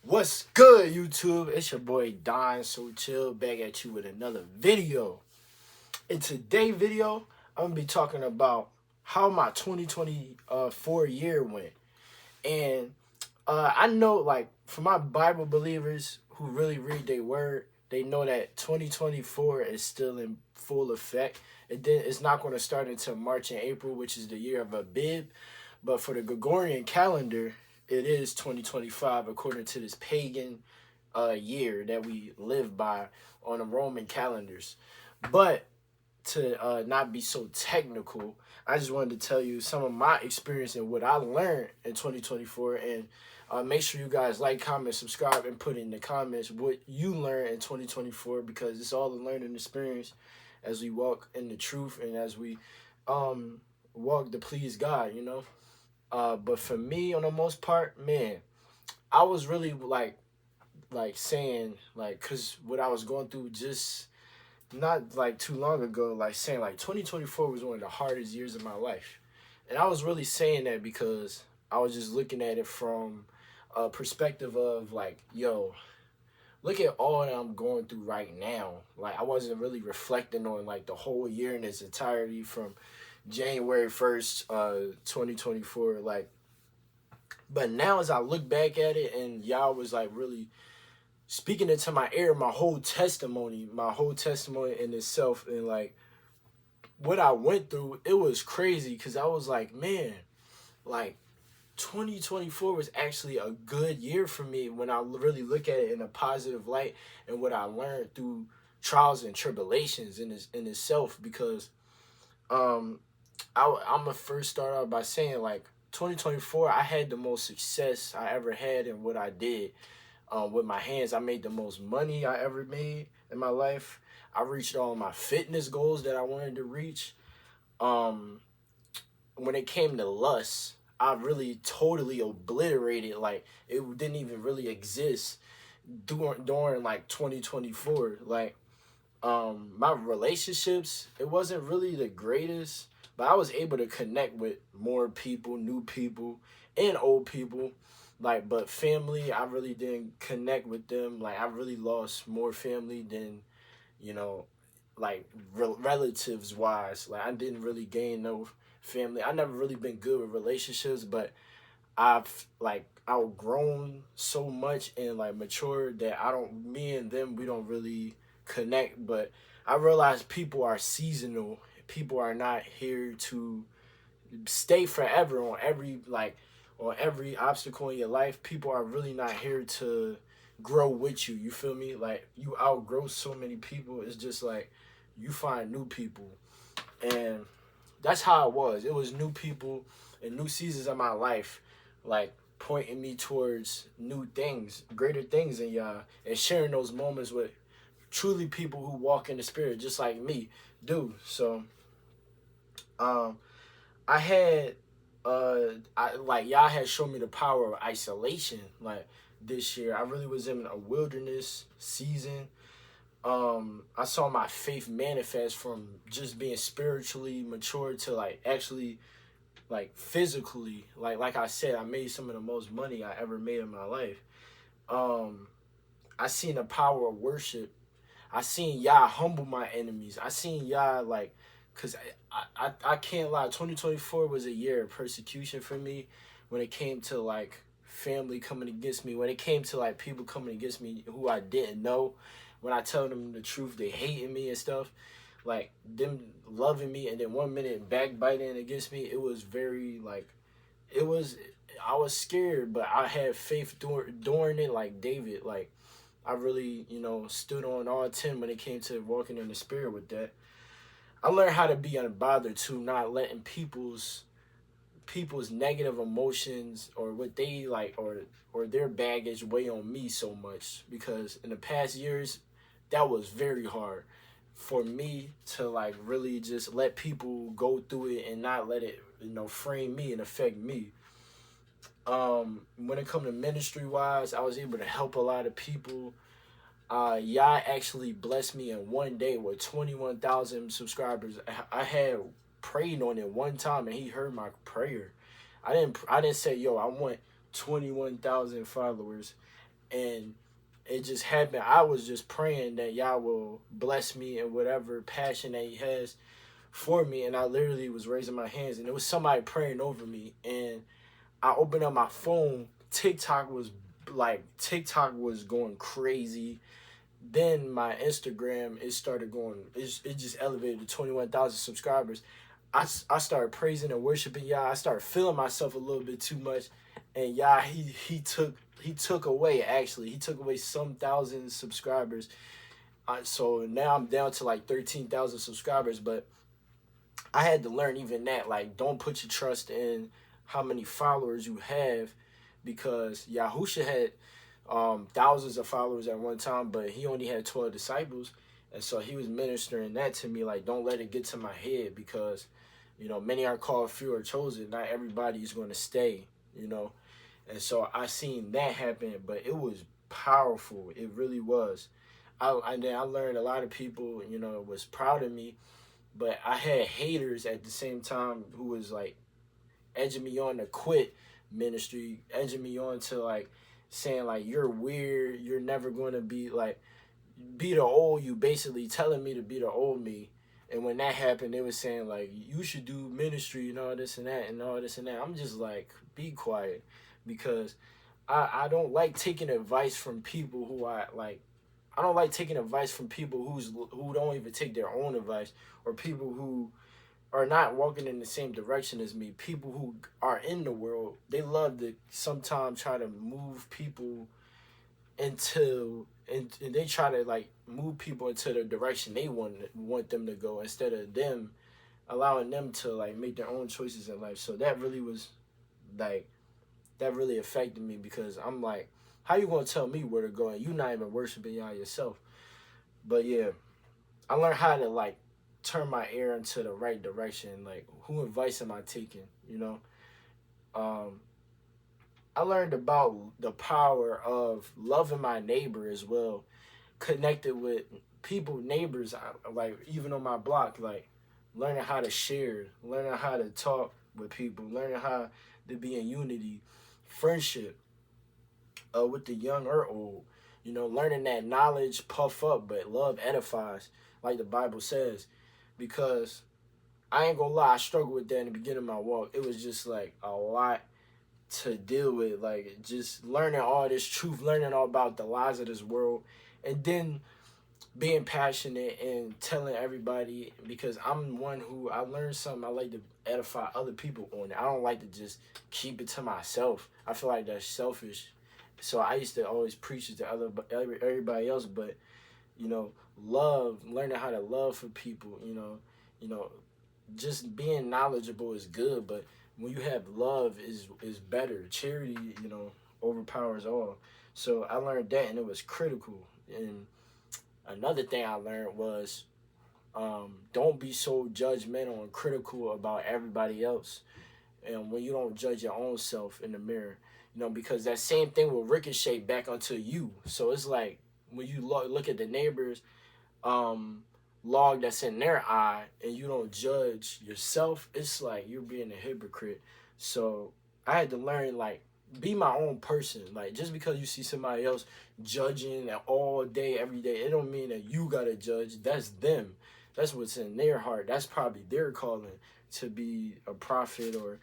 What's good, YouTube? It's your boy Don So Chill back at you with another video. In today's video, I'm gonna be talking about how my 2024 year went. And I know, like, for my Bible believers who really read their word, they know that 2024 is still in full effect. It's not going to start until March and April, which is the year of Abib. But for the Gregorian calendar, it is 2025 according to this pagan year that we live by on the Roman calendars. But to not be so technical, I just wanted to tell you some of my experience and what I learned in 2024. And make sure you guys like, comment, subscribe, and put in the comments what you learned in 2024, because it's all a learning experience as we walk in the truth and as we walk to please God, you know. But for me, on the most part, man, I was really like saying, like, cause what I was going through just not like too long ago, like saying like 2024 was one of the hardest years of my life. And I was really saying that because I was just looking at it from a perspective of like, yo, look at all that I'm going through right now. Like, I wasn't really reflecting on like the whole year in its entirety from January 1st, 2024. Like, but now as I look back at it and y'all was like really speaking into my ear, my whole testimony in itself, and like what I went through, it was crazy because I was like, man, like 2024 was actually a good year for me when I really look at it in a positive light and what I learned through trials and tribulations in itself. Because um I'm gonna first start out by saying like 2024, I had the most success I ever had in what I did with my hands. I made the most money I ever made in my life. I reached all my fitness goals that I wanted to reach. Um, when it came to lust, I really totally obliterated. Like, it didn't even really exist during like 2024. Like, my relationships, it wasn't really the greatest, but I was able to connect with more people, new people, and old people. Like, but family, I really didn't connect with them. Like, I really lost more family than, you know, like relatives wise. Like, I didn't really gain no family. I never really been good with relationships, but I've like outgrown so much and like matured that me and them, we don't really connect. But I realize people are seasonal. People are not here to stay forever on every obstacle in your life. People are really not here to grow with you. You feel me? Like, you outgrow so many people. It's just like you find new people. And that's how it was. It was new people and new seasons of my life, like pointing me towards new things, greater things in y'all, and sharing those moments with truly people who walk in the spirit, just like me do. So, um, I had, y'all had shown me the power of isolation, like this year. I really was in a wilderness season. I saw my faith manifest from just being spiritually mature to like actually like physically, like I said, I made some of the most money I ever made in my life. um I seen the power of worship. I seen y'all humble my enemies. I seen y'all like, cause I can't lie, 2024 was a year of persecution for me when it came to like family coming against me, when it came to like people coming against me who I didn't know. When I tell them the truth, they hating me and stuff, like them loving me and then one minute backbiting against me. It was very like, it was, I was scared, but I had faith during it, like David. Like, I really, stood on all 10 when it came to walking in the spirit with that. I learned how to be unbothered too, not letting people's negative emotions or what they like or their baggage weigh on me so much, because in the past years that was very hard for me to like really just let people go through it and not let it frame me and affect me. When it come to ministry wise, I was able to help a lot of people. Yah actually blessed me in one day with 21,000 subscribers. I had prayed on it one time and he heard my prayer. I didn't say, yo, I want 21,000 followers. and it just happened. I was just praying that Yah will bless me in whatever passion that He has for me, and I literally was raising my hands, and it was somebody praying over me, and I opened up my phone. TikTok was going crazy. Then my Instagram, it started going. It just elevated to 21,000 subscribers. I started praising and worshiping Yah. I started feeling myself a little bit too much, and Yah he took away, actually he took away some thousand subscribers. So now I'm down to like 13,000 subscribers, but I had to learn even that, like, don't put your trust in how many followers you have, because Yahusha had thousands of followers at one time, but he only had 12 disciples. And so he was ministering that to me, like, don't let it get to my head, because, many are called, few are chosen. Not everybody is going to stay, And so I seen that happen, but it was powerful. It really was. Then I learned a lot of people, was proud of me, but I had haters at the same time who was like edging me on to quit ministry, edging me on to like saying like, you're weird, you're never going to be like, be the old you, basically telling me to be the old me. And when that happened, they was saying like, you should do ministry and all this and that and all this and that. I'm just like, be quiet, because I don't like taking advice from people who I don't like taking advice from people who don't even take their own advice, or people who are not walking in the same direction as me. People who are in the world, they love to sometimes try to move people and they try to like move people into the direction they want them to go, instead of them allowing them to like make their own choices in life. So that really was like, that really affected me, because I'm like, how you gonna tell me where to go and you not even worshiping Yah yourself? But yeah, I learned how to like turn my ear into the right direction. Like, who advice am I taking? Um, I learned about the power of loving my neighbor as well, connected with people, neighbors, like even on my block, like learning how to share, learning how to talk with people, learning how to be in unity, friendship, with the young or old. Learning that knowledge puff up, but love edifies, like the Bible says. Because I ain't gonna lie, I struggled with that in the beginning of my walk. It was just like a lot to deal with, like just learning all this truth, learning all about the lies of this world, and then being passionate and telling everybody, because I'm one who, I learned something, I like to edify other people on it. I don't like to just keep it to myself. I feel like that's selfish. So I used to always preach it to everybody else, but love, learning how to love for people, you know, just being knowledgeable is good, but when you have love is better. Charity, overpowers all. So I learned that, and it was critical. And another thing I learned was, don't be so judgmental and critical about everybody else, and when you don't judge your own self in the mirror, because that same thing will ricochet back onto you. So it's like, when you look at the neighbors log that's in their eye, and you don't judge yourself, it's like you're being a hypocrite. So I had to learn, like, be my own person. Like, just because you see somebody else judging all day every day, it don't mean that you gotta judge. That's them. That's what's in their heart. That's probably their calling to be a prophet, or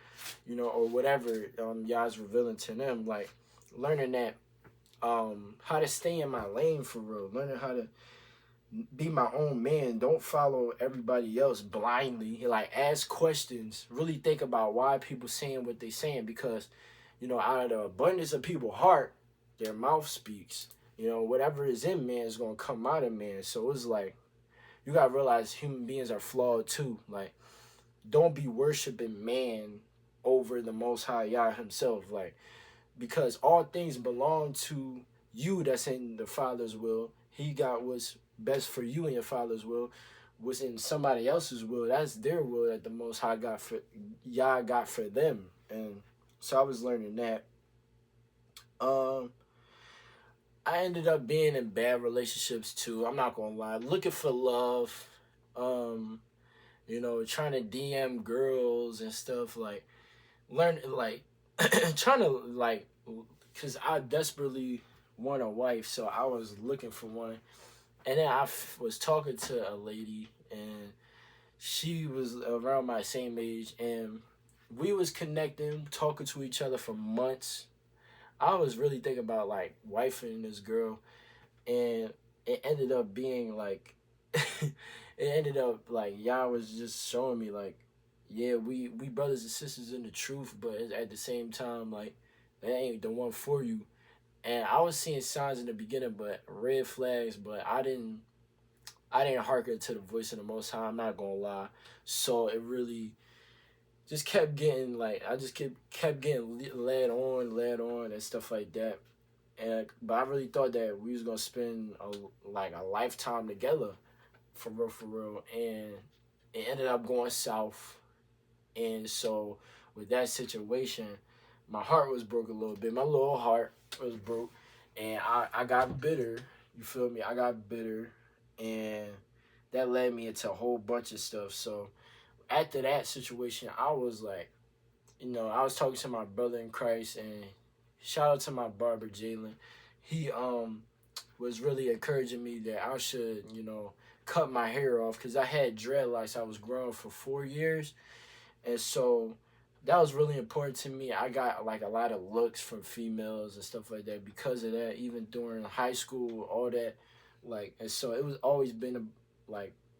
or whatever Yah's revealing to them. Like, learning that how to stay in my lane for real, learning how to be my own man. Don't follow everybody else blindly. Like, ask questions. Really think about why people saying what they saying, because out of the abundance of people's heart, their mouth speaks. Whatever is in man is gonna come out of man. So it's like, you gotta realize human beings are flawed too. Like, don't be worshiping man over the Most High Yah himself. Like, because all things belong to you that's in the Father's will. He got what's best for you in your Father's will. What's in somebody else's will, that's their will that the Most High Yah got for them. And so I was learning that. I ended up being in bad relationships too. I'm not gonna lie. Looking for love. Trying to DM girls and stuff, like, learn, like, trying to, like, because I desperately want a wife, so I was looking for one. And then was talking to a lady, and she was around my same age, and we was connecting, talking to each other for months. I was really thinking about like wifing this girl, and it ended up being like, it ended up like y'all was just showing me like, yeah, we brothers and sisters in the truth, but at the same time like that ain't the one for you. And I was seeing signs in the beginning, but red flags, but I didn't hearken to the voice of the Most High. I'm not gonna lie. So it really just kept getting like I just kept getting led on, and stuff like that. And but I really thought that we was gonna spend a lifetime together, for real. And it ended up going south. And so with that situation, my heart was broke a little bit. My little heart was broke, and I got bitter. You feel me? I got bitter, and that led me into a whole bunch of stuff. So after that situation, I was like, I was talking to my brother in Christ, and shout out to my barber Jalen. He was really encouraging me that I should, cut my hair off because I had dreadlocks. I was growing for 4 years, and so that was really important to me. I got like a lot of looks from females and stuff like that because of that. Even during high school, all that, like, and so it was always been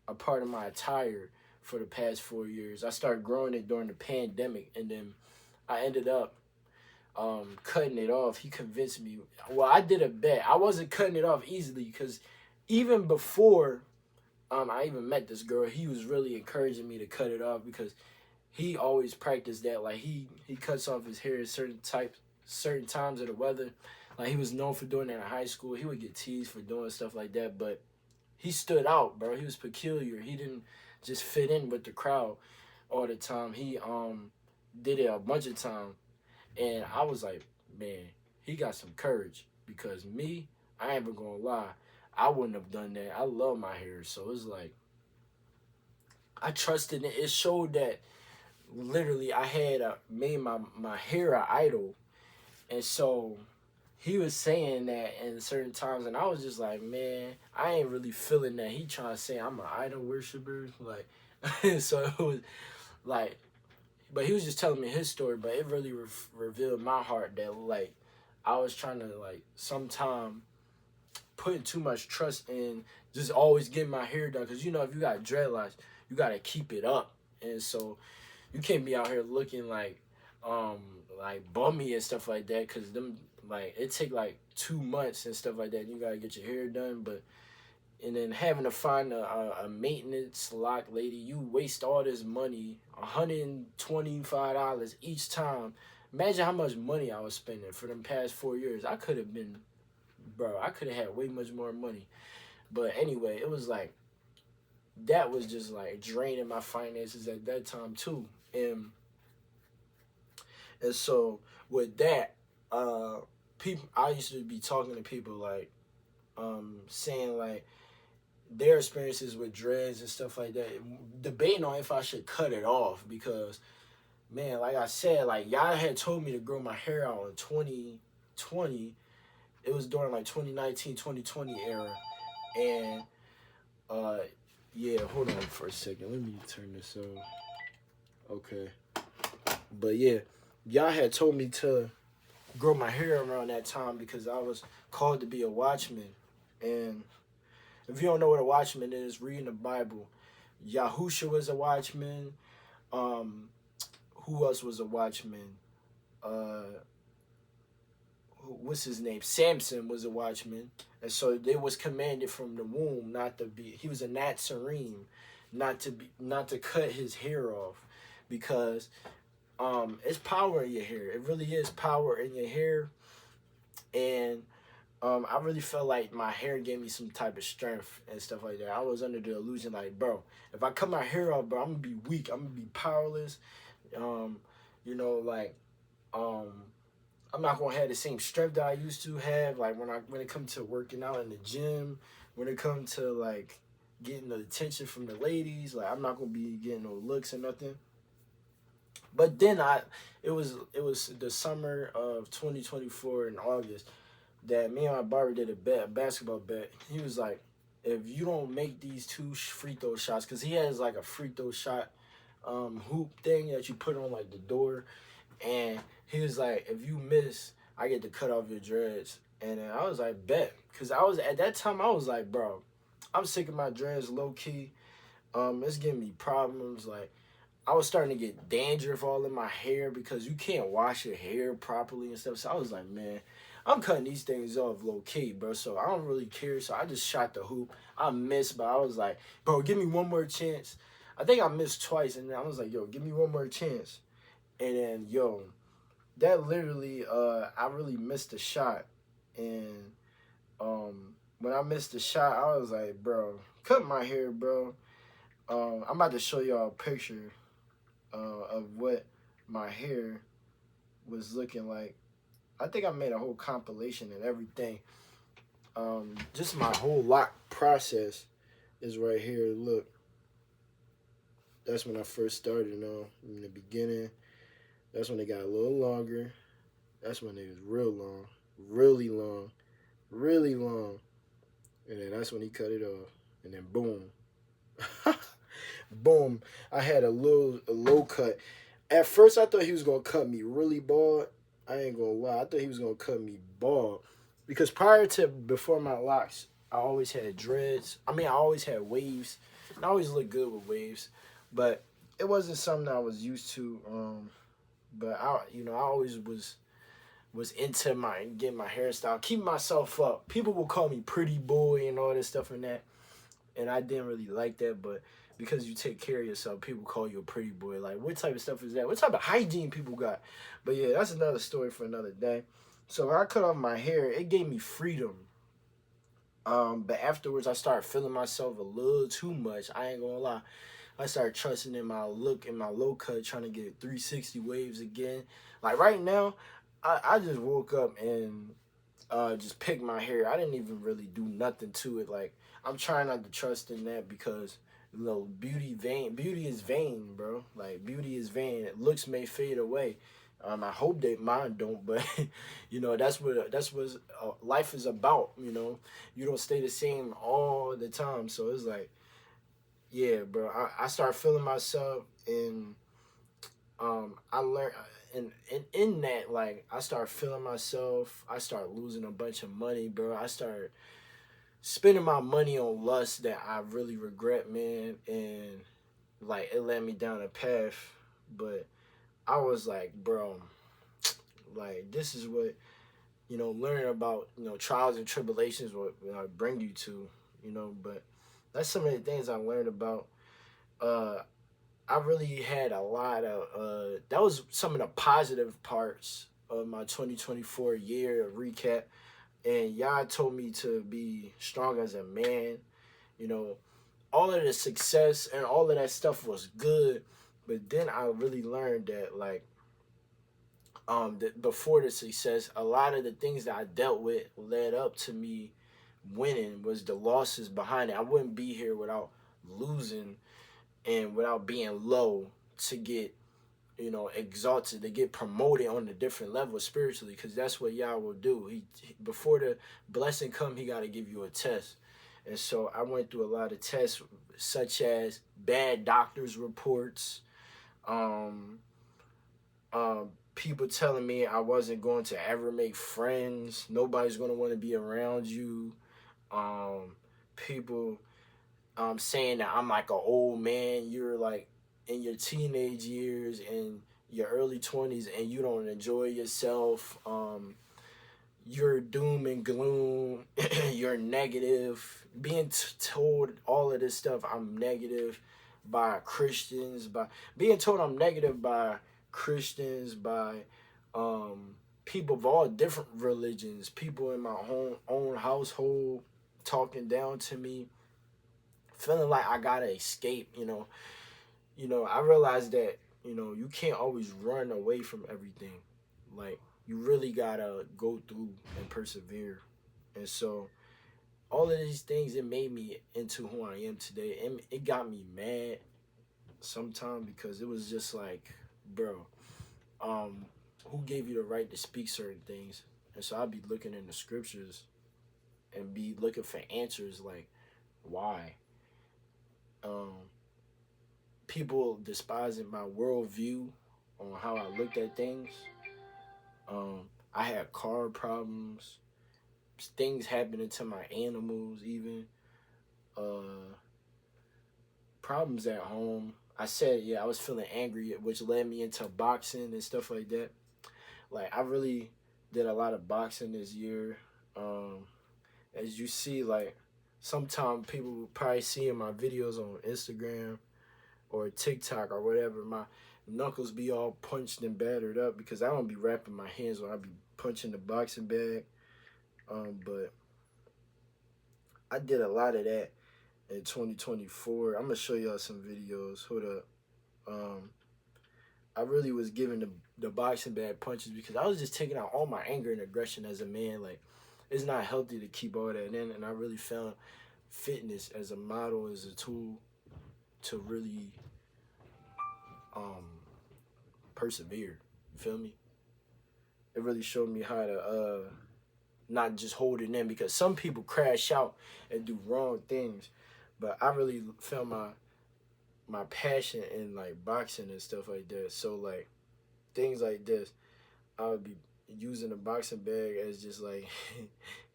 a part of my attire for the past 4 years. I started growing it during the pandemic, and then I ended up cutting it off. He convinced me. Well, I did a bet. I wasn't cutting it off easily because even before I even met this girl, he was really encouraging me to cut it off because he always practiced that. Like he cuts off his hair at certain times of the weather. Like he was known for doing that in high school. He would get teased for doing stuff like that, but he stood out, bro. He was peculiar. He didn't just fit in with the crowd all the time. He did it a bunch of times, and I was like, man, he got some courage because me, I ain't even gonna lie, I wouldn't have done that. I love my hair, so it's like I trusted it. It showed that literally I had made my hair an idol, and so he was saying that in certain times, and I was just like, man, I ain't really feeling that. He trying to say I'm an idol worshiper, like, so it was like, but he was just telling me his story, but it really revealed my heart that like I was trying to like sometime putting too much trust in just always getting my hair done, because if you got dreadlocks, you gotta keep it up, and so you can't be out here looking um like bummy and stuff like that, because them like it take like 2 months and stuff like that. You gotta get your hair done, but and then having to find a maintenance lock lady, you waste all this money, $125 each time. Imagine how much money I was spending for them past 4 years. I could have been, bro. I could have had way much more money. But anyway, it was like that was just like draining my finances at that time too. And so with that, people, I used to be talking to people like saying like their experiences with dreads and stuff like that, debating on if I should cut it off because, man, like I said, like y'all had told me to grow my hair out in 2020. It was during like 2019, 2020 era, and uh, yeah. Hold on for a second. Let me turn this off. Okay, but yeah, y'all had told me to grow my hair around that time because I was called to be a watchman, and if you don't know what a watchman is, reading the Bible. Yahusha was a watchman. Um, who else was a watchman? Uh, what's his name? Samson was a watchman, and so they was commanded from the womb not to be. He was a Nazarene, not to cut his hair off, because it's power in your hair. It really is power in your hair, and I really felt like my hair gave me some type of strength and stuff like that. I was under the illusion like, bro, if I cut my hair off, bro, I'm gonna be weak. I'm gonna be powerless. Um, like, I'm not gonna have the same strength that I used to have. Like when it comes to working out in the gym, when it comes to like getting the attention from the ladies, like I'm not gonna be getting no looks or nothing. But then it was the summer of 2024 in August. that me and my barber did a basketball bet. He was like, if you don't make these two free throw shots, because he has like a free throw shot hoop thing that you put on like the door, and he was like, if you miss, I get to cut off your dreads. And then I was like, bet, because I was at that time I was like, bro, I'm sick of my dreads, low key. It's giving me problems. Like, I was starting to get dandruff all in my hair because you can't wash your hair properly and stuff. So I was like, man, I'm cutting these things off low key, bro. So I don't really care. So I just shot the hoop. I missed, but I was like, bro, give me one more chance. I think I missed twice, and then I was like, yo, give me one more chance. And then, yo, that literally, I really missed the shot. And when I missed the shot, I was like, bro, cut my hair, bro. I'm about to show y'all a picture of what my hair was looking like. I think I made a whole compilation and everything. Just my whole lock process is right here. Look, that's when I first started. In the beginning, that's when it got a little longer. That's when it was real long, really long, really long, and then that's when he cut it off. And then boom, boom. I had a low cut. At first, I thought he was gonna cut me really bald. I ain't gonna lie. I thought he was gonna cut me bald because before my locks, I always had dreads. I mean, I always had waves. And I always looked good with waves, but it wasn't something I was used to. But I always was into getting my hairstyle, keeping myself up. People will call me pretty boy and all this stuff and that, and I didn't really like that, but because you take care of yourself, people call you a pretty boy. Like, what type of stuff is that? What type of hygiene people got? But yeah, that's another story for another day. So when I cut off my hair, it gave me freedom. But afterwards, I started feeling myself a little too much. I ain't gonna lie. I started trusting in my look and my low cut, trying to get 360 waves again. Like right now, I just woke up and just picked my hair. I didn't even really do nothing to it. Like, I'm trying not to trust in that because beauty is vain, bro. Like, beauty is vain. Looks may fade away. I hope that mine don't, but that's what life is about. You don't stay the same all the time. So it's like, yeah, bro. I started feeling myself, and I learned, and in that, like, I started feeling myself. I started losing a bunch of money, bro. I started spending my money on lust that I really regret, man, and like it led me down a path. But I was like, bro, like this is what learning about trials and tribulations will bring you to, But that's some of the things I learned about. I really had a lot of that was some of the positive parts of my 2024 year recap. And y'all told me to be strong as a man. You know, all of the success and all of that stuff was good, but then I really learned that, like, that before the success, a lot of the things that I dealt with led up to me winning was the losses behind it. I wouldn't be here without losing and without being low to get exalted, to get promoted on a different level spiritually, because that's what Yah will do. He before the blessing come, he got to give you a test. And so I went through a lot of tests, such as bad doctors reports, um, people telling me I wasn't going to ever make friends, nobody's going to want to be around you, people saying that I'm like an old man, you're like in your teenage years and your early 20s and you don't enjoy yourself, you're doom and gloom, you're negative, being told all of this stuff. I'm negative by Christians, by being told I'm negative by Christians, by people of all different religions, people in my own household talking down to me, feeling like I gotta escape. I realized that you can't always run away from everything. Like, you really gotta go through and persevere. And so all of these things, it made me into who I am today, and it got me mad sometimes because it was just like, bro, who gave you the right to speak certain things? And so I'd be looking in the scriptures and be looking for answers like why. Um, People despising my worldview on how I looked at things. I had car problems, things happening to my animals, even uh, problems at home. I said, yeah, I was feeling angry, which led me into boxing and stuff like that. Like, I really did a lot of boxing this year. Um, as you see, like, sometimes people will probably see in my videos on Instagram or TikTok or whatever, my knuckles be all punched and battered up because I don't be wrapping my hands when I be punching the boxing bag. But I did a lot of that in 2024. I'm gonna show y'all some videos. Hold up. Um, I really was giving the boxing bag punches because I was just taking out all my anger and aggression as a man. Like, it's not healthy to keep all that in, and I really found fitness as a model, as a tool to really um persevere. You feel me? It really showed me how to not just hold it in, because some people crash out and do wrong things, but I really found my passion in like boxing and stuff like that. So like things like this, I would be using the boxing bag as just like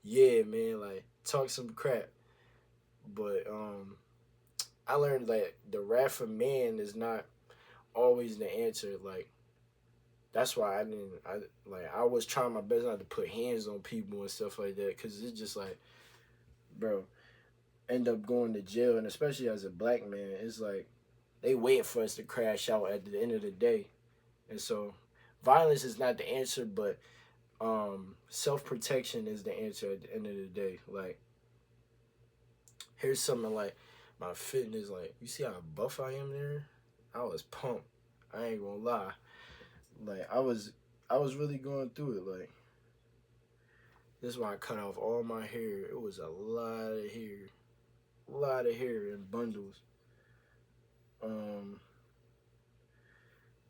yeah, man, like talk some crap. But I learned that the wrath of man is not always the answer. Like, that's why I was trying my best not to put hands on people and stuff like that, because it's just like, bro, end up going to jail. And especially as a black man, it's like they wait for us to crash out at the end of the day. And so violence is not the answer, but self-protection is the answer at the end of the day. Like, here's something like my fitness. Like, you see how buff I am there? I was pumped. I ain't gonna lie. Like, I was really going through it. Like, this is why I cut off all my hair. It was a lot of hair in bundles. Um,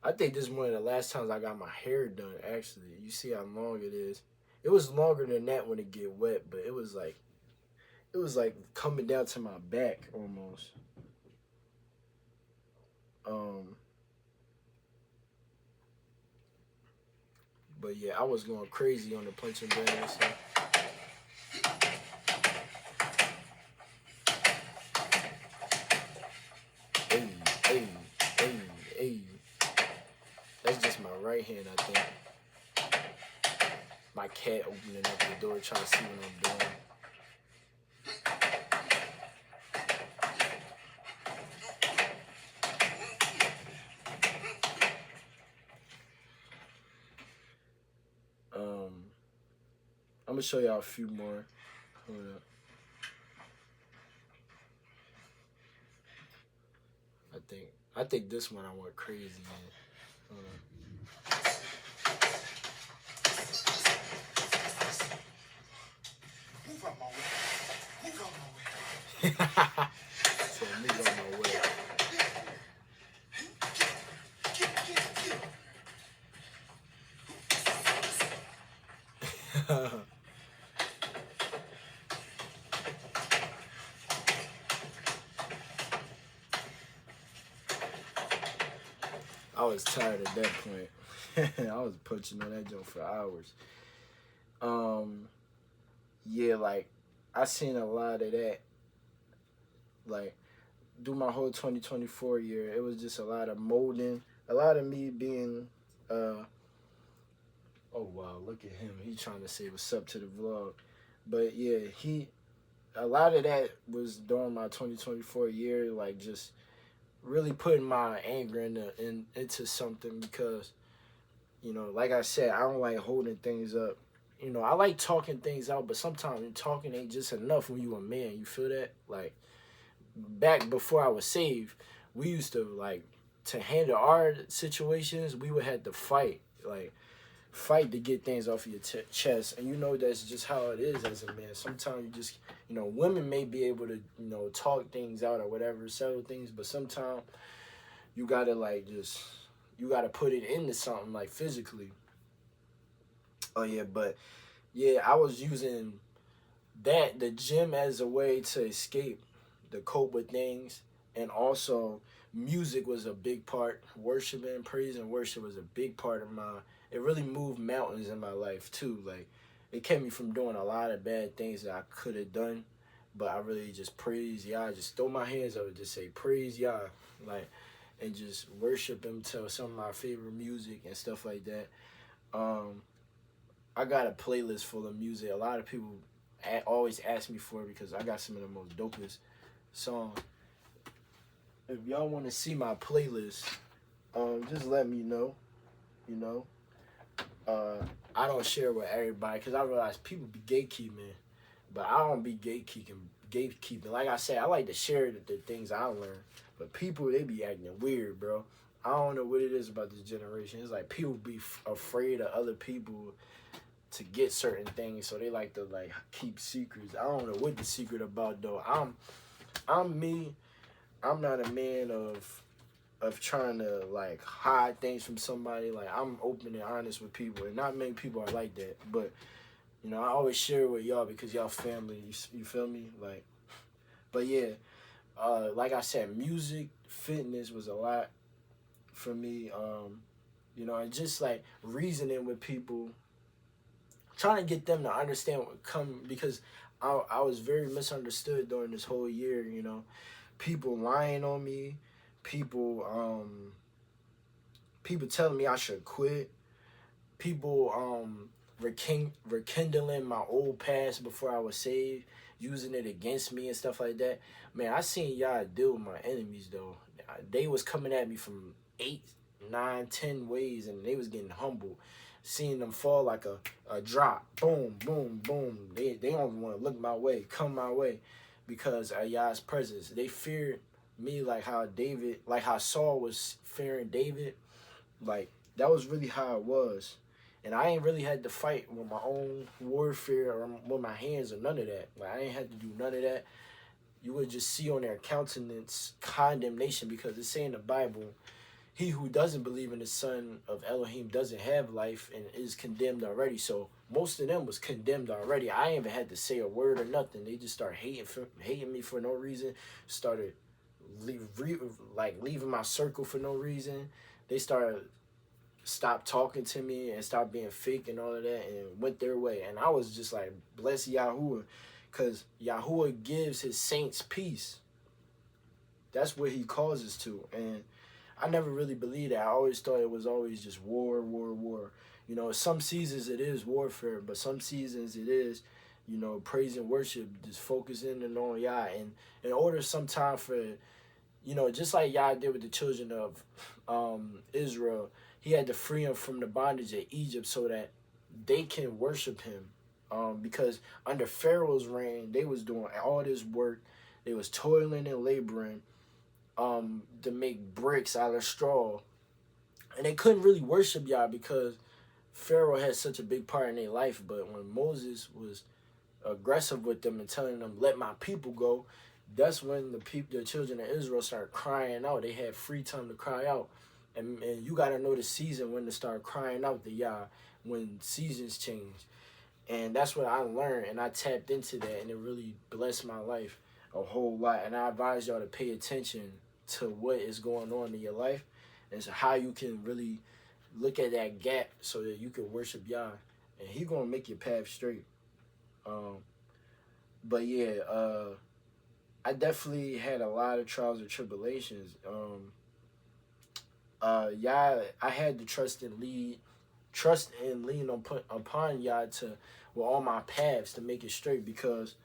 I think this is one of the last times I got my hair done. Actually, you see how long it is. It was longer than that when it get wet, but it was like coming down to my back almost. Um, but yeah, I was going crazy on the punching bag and stuff. Hey, hey, hey, hey. That's just my right hand, I think. My cat opening up the door trying to see what I'm doing. I'm gonna show y'all a few more. Hold up. I think this one I went crazy in. Hold Move out my way. Move out my way. up. So move on my way. I was tired at that point. I was punching on that joint for hours. Um, yeah, like I seen a lot of that. Like, do my whole 2024 year, it was just a lot of molding, a lot of me being. Oh wow, look at him. He trying to say what's up to the vlog. But yeah, a lot of that was during my 2024 year, like just really putting my anger into something, because like I said, I don't like holding things up. I like talking things out, but sometimes talking ain't just enough when you a man. You feel that? Like, back before I was saved, we used to like to handle our situations. We would have to fight to get things off of your chest, and that's just how it is as a man. Sometimes you just women may be able to talk things out or whatever, settle things, but sometimes you gotta you gotta put it into something like physically. Oh yeah, but yeah, I was using the gym as a way to escape, to cope with things, and also music was a big part. Worshiping, praise, and worship was a big part of my. It really moved mountains in my life too. Like it kept me from doing a lot of bad things that I could have done, but I really just praise Yah. Just throw my hands up and just say praise Yah, like, and just worship Him to some of my favorite music and stuff like that. Um, I got a playlist full of music. A lot of people always ask me for it because I got some of the most dopest songs. If y'all want to see my playlist, just let me know. You know, I don't share with everybody because I realize people be gatekeeping, but I don't be gatekeeping. Gatekeeping, like I said, I like to share the things I learned, but people they be acting weird, bro. I don't know what it is about this generation. It's like people be afraid of other people to get certain things, so they like to like keep secrets. I don't know what the secret about though. I'm me. I'm not a man of trying to like hide things from somebody. Like I'm open and honest with people, and not many people are like that. But you know, I always share it with y'all because y'all family. You feel me? Like, but yeah, like I said, music, fitness was a lot for me. You know, and just like reasoning with people, trying to get them to understand what come because I was very misunderstood during this whole year. You know, people lying on me, people people telling me I should quit, people rekindling my old past before I was saved, using it against me and stuff like that. Man, I seen y'all deal with my enemies though. They was coming at me from 8, 9, 10 ways, and they was getting humbled. Seeing them fall like a drop, boom, boom, boom. They don't want to look my way, come my way, because of Yah's presence. They feared me like how Saul was fearing David. Like that was really how it was. And I ain't really had to fight with my own warfare or with my hands or none of that. Like I ain't had to do none of that. You would just see on their countenance condemnation because it's saying in the Bible, he who doesn't believe in the Son of Elohim doesn't have life and is condemned already. So most of them was condemned already. I ain't even had to say a word or nothing. They just started hating me for no reason. Started leaving my circle for no reason. They started stopped talking to me and stopped being fake and all of that and went their way. And I was just like, bless Yahuwah, because Yahuwah gives his saints peace. That's what he causes to. And I never really believed that. I always thought it was always just war, war, war. You know, some seasons it is warfare, but some seasons it is, you know, praise and worship, just focusing on Yah. And in order sometime for, you know, just like Yah did with the children of Israel, he had to free them from the bondage of Egypt so that they can worship him. Because under Pharaoh's reign, they was doing all this work. They was toiling and laboring to make bricks out of straw. And they couldn't really worship Yah because Pharaoh had such a big part in their life. But when Moses was aggressive with them and telling them, let my people go, that's when the children of Israel started crying out. They had free time to cry out. And you got to know the season when to start crying out to Yah, when seasons change. And that's what I learned, and I tapped into that, and it really blessed my life a whole lot. And I advise y'all to pay attention to what is going on in your life and so how you can really look at that gap so that you can worship Yah. And He going to make your path straight. But yeah, I definitely had a lot of trials and tribulations. Yah, I had to trust and lean upon Yah to with all my paths to make it straight because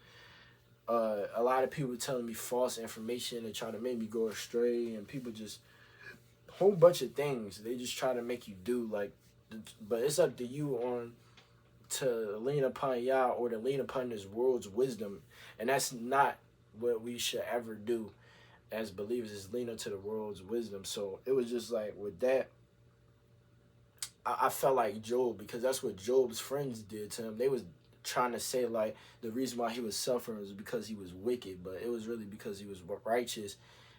a lot of people telling me false information and trying to make me go astray, and people just whole bunch of things they just try to make you do like, but it's up to you on to lean upon Yah or to lean upon this world's wisdom, and that's not what we should ever do as believers, is lean into the world's wisdom. So it was just like with that, I felt like Job because that's what Job's friends did to him. They was trying to say like the reason why he was suffering was because he was wicked, but it was really because he was righteous.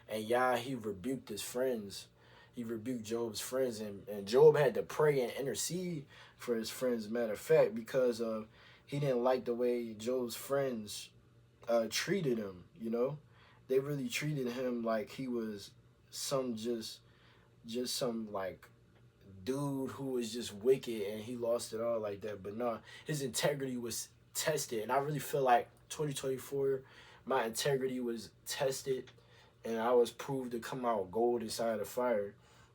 And Yah, he rebuked his friends. He rebuked Job's friends, and Job had to pray and intercede for his friends, matter of fact, because of he didn't like the way Joe's friends treated him. You know, they really treated him like he was some just some like dude who was just wicked and he lost it all like that. But no, his integrity was tested, and I really feel like 2024, my integrity was tested, and I was proved to come out gold inside the fire.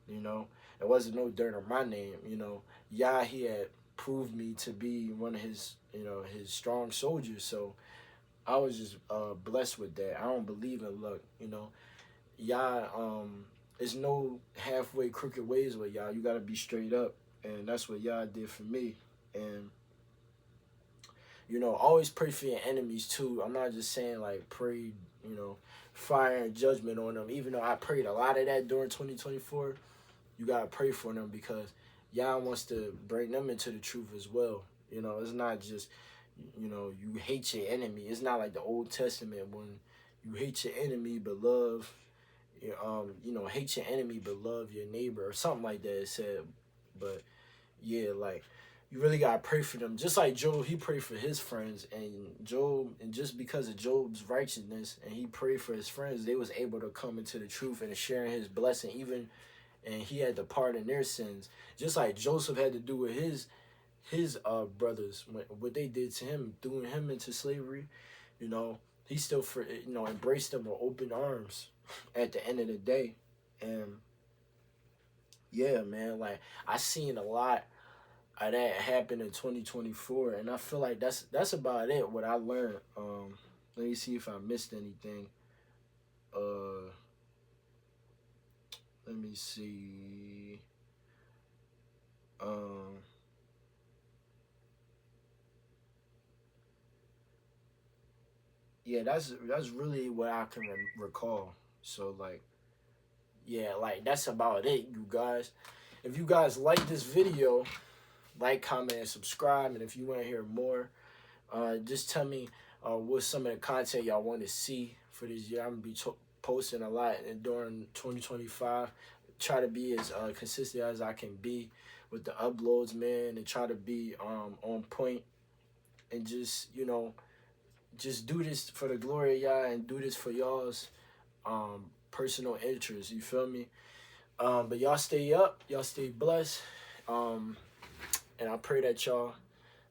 You know, it wasn't no dirt on my name. You know, yeah, he had proved me to be one of his, his strong soldiers. So I was just blessed with that. I don't believe in luck. There's no halfway crooked ways with y'all. You gotta be straight up, and that's what y'all did for me. And always pray for your enemies too. I'm not just saying like pray, fire and judgment on them. Even though I prayed a lot of that during 2024, you gotta pray for them because Yah wants to bring them into the truth as well. It's not just you hate your enemy. It's not like the Old Testament when you hate your enemy but love hate your enemy but love your neighbor or something like that it said. But yeah, like you really gotta pray for them. Just like Job, he prayed for his friends, and just because of Job's righteousness and he prayed for his friends, they was able to come into the truth and sharing his blessing, and he had to pardon their sins. Just like Joseph had to do with his brothers, what they did to him, throwing him into slavery, he still embraced them with open arms at the end of the day. And yeah, man, like I seen a lot of that happen in 2024, and I feel like that's about it. What I learned. Let me see if I missed anything. Let me see. Yeah, that's really what I can recall. So like, yeah, like that's about it, you guys. If you guys like this video, like, comment, and subscribe. And if you want to hear more, just tell me what some of the content y'all want to see for this year. I'm gonna be posting a lot during 2025. Try to be as consistent as I can be with the uploads, man, and try to be on point, and just do this for the glory of y'all and do this for y'all's personal interests. You feel me? But y'all stay up, y'all stay blessed, and I pray that y'all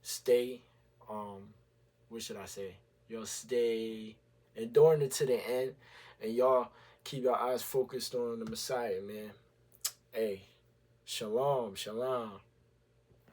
stay. What should I say? Y'all stay enduring it to the end, and y'all keep your eyes focused on the Messiah, man. Hey, shalom, shalom.